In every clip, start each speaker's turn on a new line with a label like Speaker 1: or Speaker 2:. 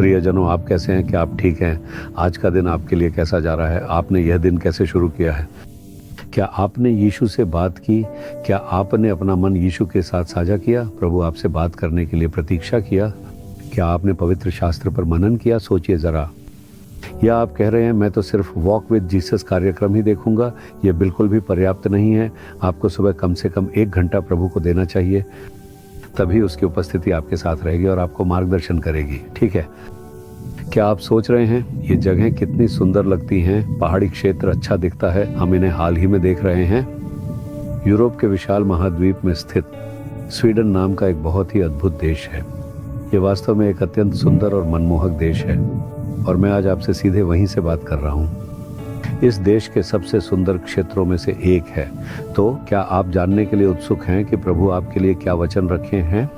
Speaker 1: प्रियजनों, आप कैसे हैं? क्या आप ठीक हैं? आज का दिन आपके लिए कैसा जा रहा है? आपने यह दिन कैसे शुरू किया है? क्या आपने यीशु से बात की? क्या आपने अपना मन यीशु के साथ साझा किया? प्रभु आपसे बात करने के लिए प्रतीक्षा किया? क्या आपने पवित्र शास्त्र पर मनन किया? सोचिए ज़रा। या आप कह रहे हैं मैं तो सिर्फ वॉक विद जीसस कार्यक्रम ही देखूंगा, ये बिल्कुल भी पर्याप्त नहीं है। आपको सुबह कम से कम 1 घंटा प्रभु को देना चाहिए, तभी उसकी उपस्थिति आपके साथ रहेगी और आपको मार्गदर्शन करेगी। ठीक है? क्या आप सोच रहे हैं ये जगह कितनी सुंदर लगती हैं? पहाड़ी क्षेत्र अच्छा दिखता है, हम इन्हें हाल ही में देख रहे हैं। यूरोप के विशाल महाद्वीप में स्थित स्वीडन नाम का एक बहुत ही अद्भुत देश है। ये वास्तव में एक अत्यंत सुंदर और मनमोहक देश है और मैं आज आपसे सीधे वहीं से बात कर रहा हूँ। इस देश के सबसे सुंदर क्षेत्रों में से एक है। तो क्या आप जानने के लिए उत्सुक हैं कि प्रभु आपके लिए क्या वचन रखे हैं?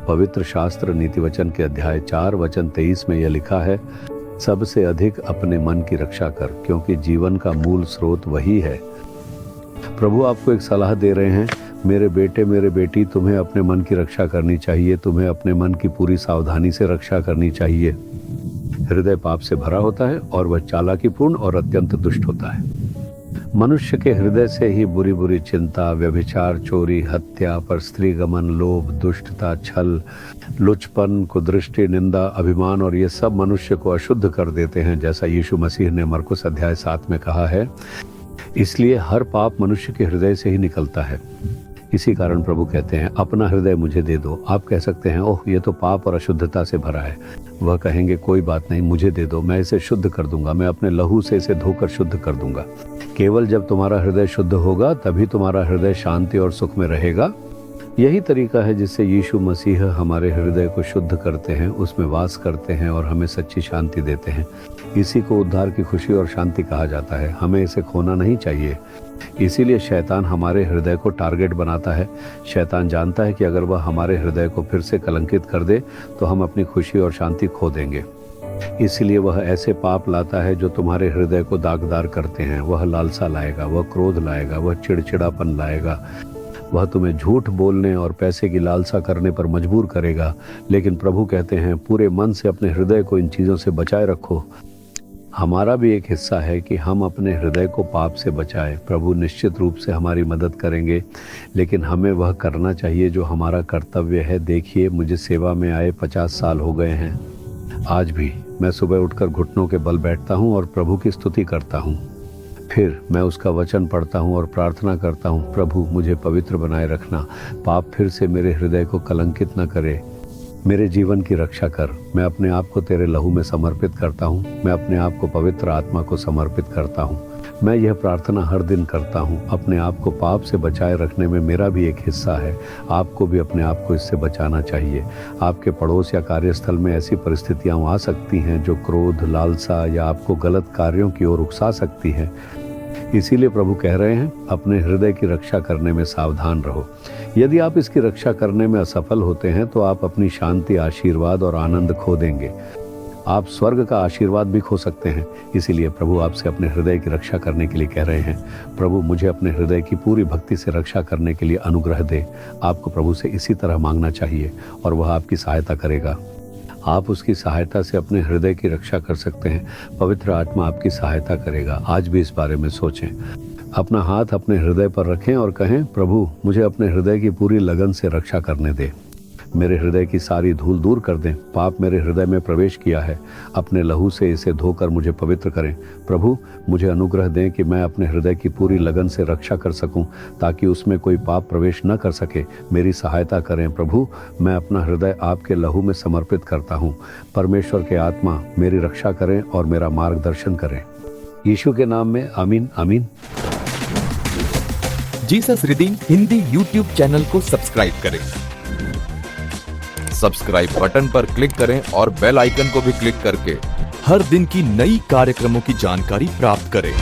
Speaker 1: पवित्र शास्त्र नीति वचन के अध्याय 4 वचन 23 में यह लिखा है, सबसे अधिक अपने मन की रक्षा कर, क्योंकि जीवन का मूल स्रोत वही है। प्रभु आपको एक सलाह दे रहे हैं, मेरे बेटे मेरे बेटी, तुम्हें अपने मन की रक्षा करनी चाहिए, तुम्हें अपने मन की पूरी सावधानी से रक्षा करनी चाहिए। हृदय पाप से भरा होता है और वह चालाकीपूर्ण और अत्यंत दुष्ट होता है। मनुष्य के हृदय से ही बुरी बुरी चिंता, व्यभिचार, चोरी, हत्या, परस्त्रीगमन, लोभ, दुष्टता, छल, लुचपन, कुदृष्टि, निंदा, अभिमान और ये सब मनुष्य को अशुद्ध कर देते हैं, जैसा यीशु मसीह ने मरकुस अध्याय 7 में कहा है। इसलिए हर पाप मनुष्य के हृदय से ही निकलता है। इसी कारण प्रभु कहते हैं, अपना हृदय मुझे दे दो। आप कह सकते हैं, ओह ये तो पाप और अशुद्धता से भरा है। वह कहेंगे, कोई बात नहीं, मुझे दे दो, मैं इसे शुद्ध कर दूंगा, मैं अपने लहू से इसे धोकर शुद्ध कर दूंगा। केवल जब तुम्हारा हृदय शुद्ध होगा तभी तुम्हारा हृदय शांति और सुख में रहेगा। यही तरीका है जिससे यीशु मसीह हमारे हृदय को शुद्ध करते हैं, उसमें वास करते हैं और हमें सच्ची शांति देते हैं। इसी को उद्धार की खुशी और शांति कहा जाता है। हमें इसे खोना नहीं चाहिए। इसीलिए शैतान हमारे हृदय को टारगेट बनाता है। शैतान जानता है कि अगर वह हमारे हृदय को फिर से कलंकित कर दे तो हम अपनी खुशी और शांति खो देंगे। इसलिए वह ऐसे पाप लाता है जो तुम्हारे हृदय को दागदार करते हैं। वह लालसा लाएगा, वह क्रोध लाएगा, वह चिड़चिड़ापन लाएगा, वह तुम्हें झूठ बोलने और पैसे की लालसा करने पर मजबूर करेगा। लेकिन प्रभु कहते हैं, पूरे मन से अपने हृदय को इन चीज़ों से बचाए रखो। हमारा भी एक हिस्सा है कि हम अपने हृदय को पाप से बचाएं। प्रभु निश्चित रूप से हमारी मदद करेंगे, लेकिन हमें वह करना चाहिए जो हमारा कर्तव्य है। देखिए, मुझे सेवा में आए 50 साल हो गए हैं। आज भी मैं सुबह उठकर घुटनों के बल बैठता हूँ और प्रभु की स्तुति करता हूँ। फिर मैं उसका वचन पढ़ता हूँ और प्रार्थना करता हूँ, प्रभु मुझे पवित्र बनाए रखना, पाप फिर से मेरे हृदय को कलंकित न करे, मेरे जीवन की रक्षा कर। मैं अपने आप को तेरे लहू में समर्पित करता हूँ, मैं अपने आप को पवित्र आत्मा को समर्पित करता हूँ। मैं यह प्रार्थना हर दिन करता हूँ। अपने आप को पाप से बचाए रखने में मेरा भी एक हिस्सा है। आपको भी अपने आप को इससे बचाना चाहिए। आपके पड़ोस या कार्यस्थल में ऐसी परिस्थितियाँ आ सकती हैं जो क्रोध, लालसा या आपको गलत कार्यों की ओर उकसा सकती हैं। इसीलिए प्रभु कह रहे हैं, अपने हृदय की रक्षा करने में सावधान रहो। यदि आप इसकी रक्षा करने में असफल होते हैं तो आप अपनी शांति, आशीर्वाद और आनंद खो देंगे। आप स्वर्ग का आशीर्वाद भी खो सकते हैं। इसीलिए प्रभु आपसे अपने हृदय की रक्षा करने के लिए कह रहे हैं, प्रभु मुझे अपने हृदय की पूरी भक्ति से रक्षा करने के लिए अनुग्रह दे। आपको प्रभु से इसी तरह मांगना चाहिए और वह आपकी सहायता करेगा। आप उसकी सहायता से अपने हृदय की रक्षा कर सकते हैं। पवित्र आत्मा आपकी सहायता करेगा। आज भी इस बारे में सोचें। अपना हाथ अपने हृदय पर रखें और कहें, प्रभु मुझे अपने हृदय की पूरी लगन से रक्षा करने दे। मेरे हृदय की सारी धूल दूर कर दें। पाप मेरे हृदय में प्रवेश किया है, अपने लहू से इसे धोकर मुझे पवित्र करें। प्रभु मुझे अनुग्रह दें कि मैं अपने हृदय की पूरी लगन से रक्षा कर सकूं, ताकि उसमें कोई पाप प्रवेश न कर सके। मेरी सहायता करें प्रभु। मैं अपना हृदय आपके लहू में समर्पित करता हूं। परमेश्वर के आत्मा मेरी रक्षा करें और मेरा मार्गदर्शन करें। यीशु के नाम में आमीन आमीन।
Speaker 2: Jesus redeem Hindi YouTube channel को सब्सक्राइब करें। सब्सक्राइब बटन पर क्लिक करें और बेल आइकन को भी क्लिक करके हर दिन की नई कार्यक्रमों की जानकारी प्राप्त करें।